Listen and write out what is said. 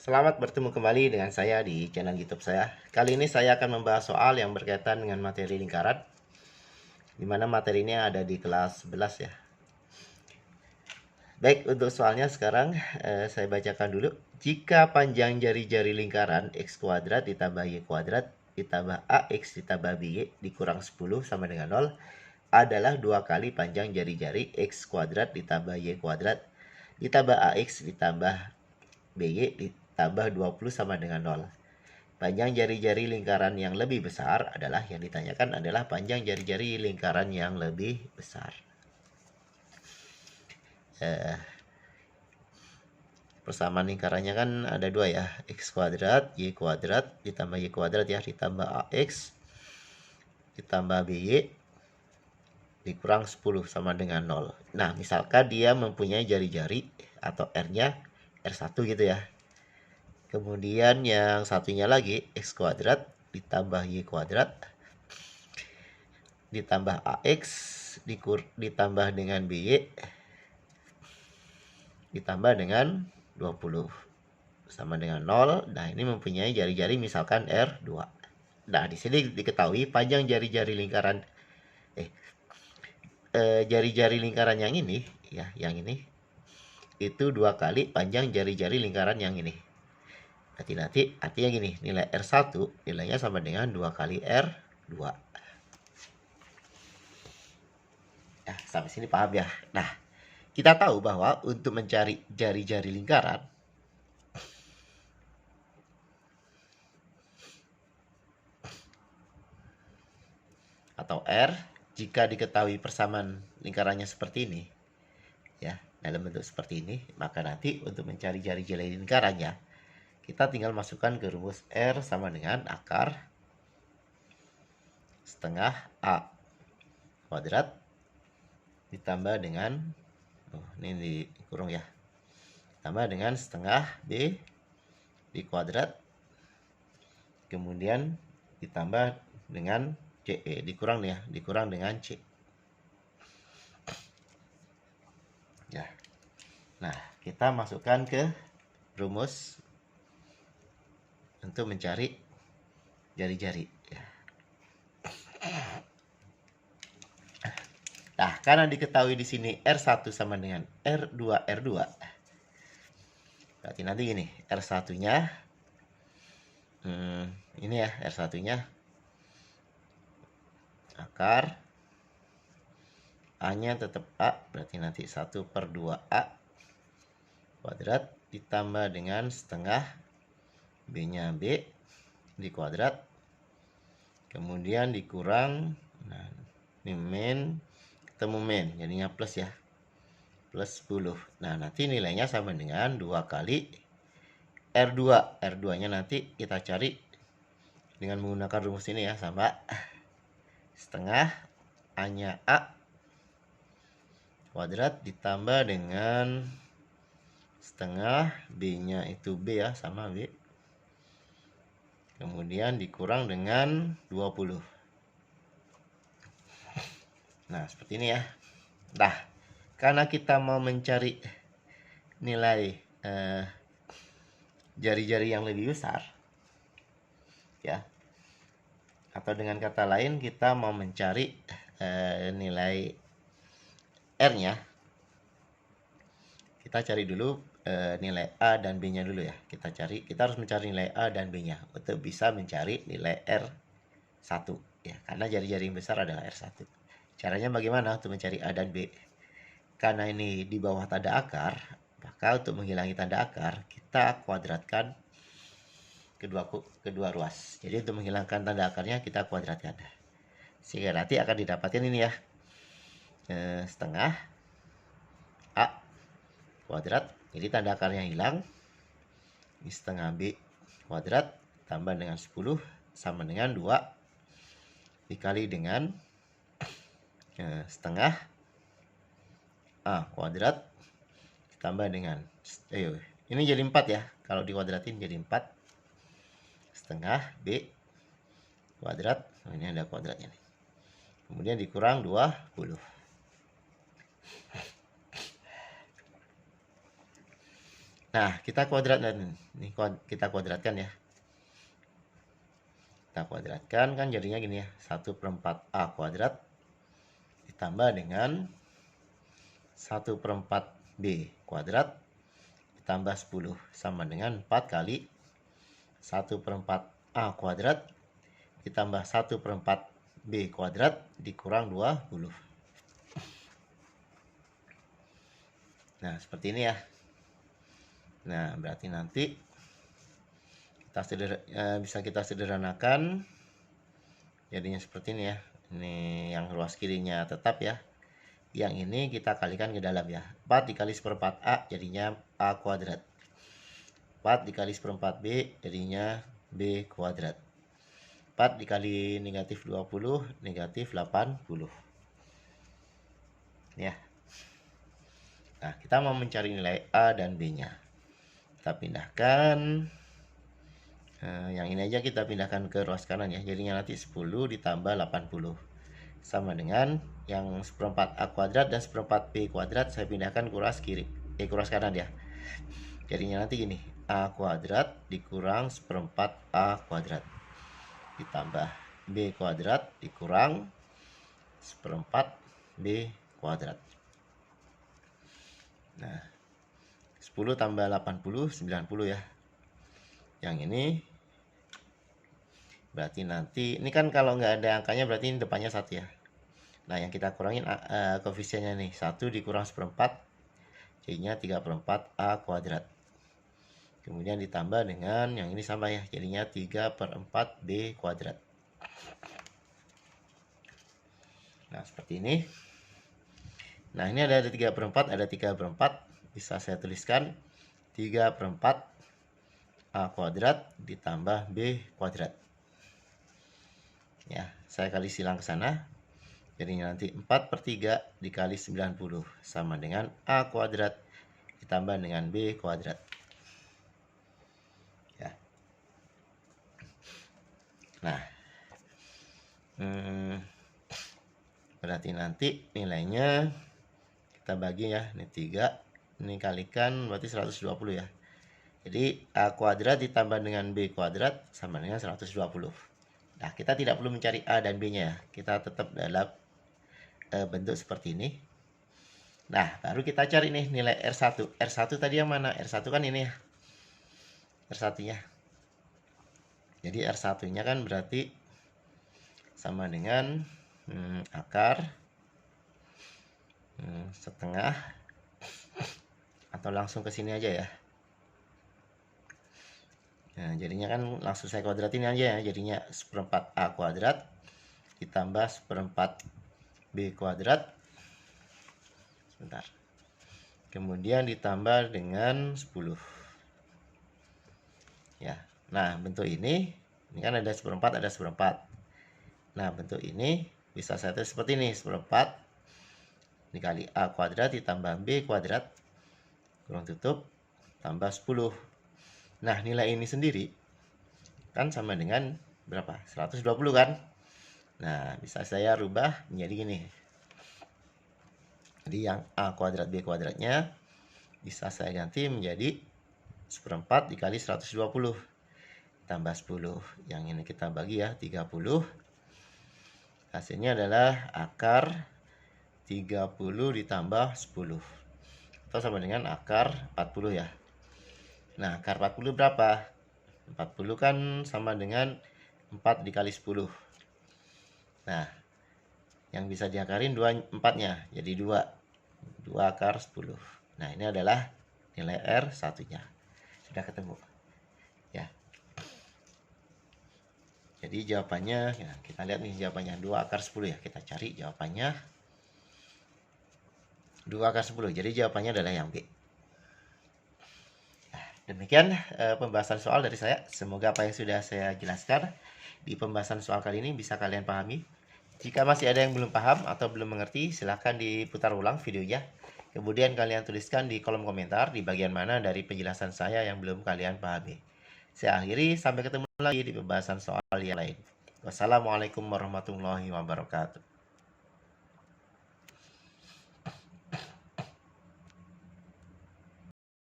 Selamat bertemu kembali dengan saya di channel YouTube saya. Kali ini saya akan membahas soal yang berkaitan dengan materi lingkaran, di mana materinya ada di kelas 11 ya. Baik, untuk soalnya sekarang saya bacakan dulu. Jika panjang jari-jari lingkaran x kuadrat ditambah y kuadrat ditambah ax ditambah by dikurang 10 sama dengan 0 adalah 2 kali panjang jari-jari x kuadrat ditambah y kuadrat ditambah ax ditambah by ditambah 20 sama dengan 0. Panjang jari-jari lingkaran yang lebih besar adalah yang ditanyakan adalah panjang jari-jari lingkaran yang lebih besar. Persamaan lingkarannya kan ada dua ya, x kuadrat y kuadrat ditambah y kuadrat ya, ditambah ax ditambah by dikurang 10 sama dengan 0. Nah, misalkan dia mempunyai jari-jari atau r-nya r1 gitu ya. Kemudian yang satunya lagi x kuadrat ditambah y kuadrat ditambah ax ditambah dengan by ditambah dengan 20 sama dengan 0. Nah, ini mempunyai jari-jari misalkan R2. Nah, di sini diketahui panjang jari-jari lingkaran jari-jari lingkaran yang ini ya, yang ini itu 2 kali panjang jari-jari lingkaran yang ini. Nanti artinya gini, nilai R1 nilainya sama dengan 2 kali R2. Nah, sampai sini paham ya. Nah, kita tahu bahwa untuk mencari jari-jari lingkaran atau R, jika diketahui persamaan lingkarannya seperti ini ya, dalam bentuk seperti ini, maka nanti untuk mencari jari-jari lingkarannya kita tinggal masukkan ke rumus R sama dengan akar setengah A kuadrat ditambah dengan ini dikurung ya, tambah dengan setengah B di kuadrat, kemudian ditambah dengan CE dikurang ya, dikurang dengan C ya. Nah, kita masukkan ke rumus untuk mencari jari-jari ya. Nah, karena diketahui di sini R1 sama dengan R2 R2. Berarti nanti gini, R1-nya ini ya, R1-nya akar A-nya tetap A, berarti nanti 1/2A kuadrat ditambah dengan setengah B-nya B di kuadrat, kemudian dikurang, nah ini min ketemu min, jadinya plus ya, plus 10. Nah, nanti nilainya sama dengan 2 kali R2. R2-nya nanti kita cari dengan menggunakan rumus ini ya, sama setengah A-nya A kuadrat ditambah dengan setengah B-nya itu B ya, sama B. Kemudian dikurang dengan 20. Nah, seperti ini ya. Nah, karena kita mau mencari nilai jari-jari yang lebih besar ya, atau dengan kata lain kita mau mencari nilai R-nya, kita cari dulu nilai A dan B-nya dulu ya. Kita harus mencari nilai A dan B-nya untuk bisa mencari nilai R1 ya, karena jari-jari yang besar adalah R1. Caranya bagaimana untuk mencari A dan B? Karena ini di bawah tanda akar, maka untuk menghilangi tanda akar kita kuadratkan kedua ruas. Jadi untuk menghilangkan tanda akarnya kita kuadratkan, sehingga nanti akan didapatkan ini ya, setengah A kuadrat, jadi tanda akarnya hilang, ini setengah B kuadrat tambah dengan 10 sama dengan 2 dikali dengan setengah A kuadrat tambah dengan ini jadi 4 ya, kalau dikuadratin jadi 4 setengah B kuadrat, ini ada kuadratnya nih, kemudian dikurang 20. Nah, kita kuadratkan. Ini kita kuadratkan ya. Kita kuadratkan kan jadinya gini ya. 1/4 A kuadrat ditambah dengan 1/4 B kuadrat ditambah 10 sama dengan 4 kali 1/4 A kuadrat ditambah 1/4 B kuadrat dikurang 20. Nah, seperti ini ya. Nah, berarti nanti bisa kita sederhanakan jadinya seperti ini ya. Ini yang ruas kirinya tetap ya. Yang ini kita kalikan ke dalam ya. 4 dikali 1/4A jadinya A kuadrat. 4 dikali 1/4 B jadinya B kuadrat. 4 dikali negatif 20 negatif 80 ya. Nah, kita mau mencari nilai A dan B nya. Kita pindahkan yang ini aja, kita pindahkan ke ruas kanan ya. Jadinya nanti 10 ditambah 80 sama dengan yang 1/4A kuadrat dan 1/4 B kuadrat saya pindahkan ke ruas kiri, ke ruas kanan ya. Jadinya nanti gini, A kuadrat dikurang 1/4A kuadrat ditambah B kuadrat dikurang 1/4 B kuadrat. Nah, 10 tambah 80 90 ya. Yang ini berarti nanti ini kan kalau nggak ada angkanya berarti ini depannya 1 ya. Nah, yang kita kurangin koefisiennya nih, 1 dikurang 1/4 jadinya 3/4 A kuadrat. Kemudian ditambah dengan yang ini sama ya, jadinya 3/4 B kuadrat. Nah, seperti ini. Nah, ini ada 3/4, ada 3/4. Bisa saya tuliskan 3/4 A kuadrat ditambah B kuadrat. Ya, saya kali silang ke sana. Jadinya nanti 4/3 dikali 90 sama dengan A kuadrat ditambah dengan B kuadrat. Ya. Nah, berarti nanti nilainya kita bagi ya, ini 3, ini kalikan berarti 120 ya. Jadi A kuadrat ditambah dengan B kuadrat sama dengan 120. Nah, kita tidak perlu mencari A dan B nya ya, kita tetap dalam bentuk seperti ini. Nah, baru kita cari nih nilai R1. R1 tadi yang mana? R1 kan ini ya, R1 nya. Jadi R1 nya kan berarti sama dengan akar setengah, atau langsung ke sini aja ya. Nah, jadinya kan langsung saya kuadratin aja ya, jadinya 1/4 A kuadrat ditambah 1/4 B kuadrat, sebentar, kemudian ditambah dengan 10 ya. Nah, bentuk ini kan ada 1/4, ada 1/4. Nah, bentuk ini bisa saya tulis seperti ini, 1/4 dikali A kuadrat ditambah B kuadrat kurang tutup tambah 10. Nah, nilai ini sendiri kan sama dengan berapa? 120 kan? Nah, bisa saya rubah menjadi gini. Jadi yang A kuadrat B kuadratnya bisa saya ganti menjadi 1/4 dikali 120 tambah 10. Yang ini kita bagi ya, 30. Hasilnya adalah akar 30 ditambah 10. Atau sama dengan akar 40 ya. Nah, akar 40 berapa? 40 kan sama dengan 4 dikali 10. Nah, yang bisa diakarin 4-nya, jadi 2. 2 akar 10. Nah, ini adalah nilai R1-nya. Sudah ketemu. Ya. Jadi jawabannya, ya, kita lihat nih jawabannya 2 akar 10 ya. Kita cari jawabannya 2 akar 10. Jadi jawabannya adalah yang B. Nah, demikian pembahasan soal dari saya. Semoga apa yang sudah saya jelaskan di pembahasan soal kali ini bisa kalian pahami. Jika masih ada yang belum paham atau belum mengerti, silahkan diputar ulang videonya. Kemudian kalian tuliskan di kolom komentar di bagian mana dari penjelasan saya yang belum kalian pahami. Saya akhiri, sampai ketemu lagi di pembahasan soal yang lain. Wassalamualaikum warahmatullahi wabarakatuh.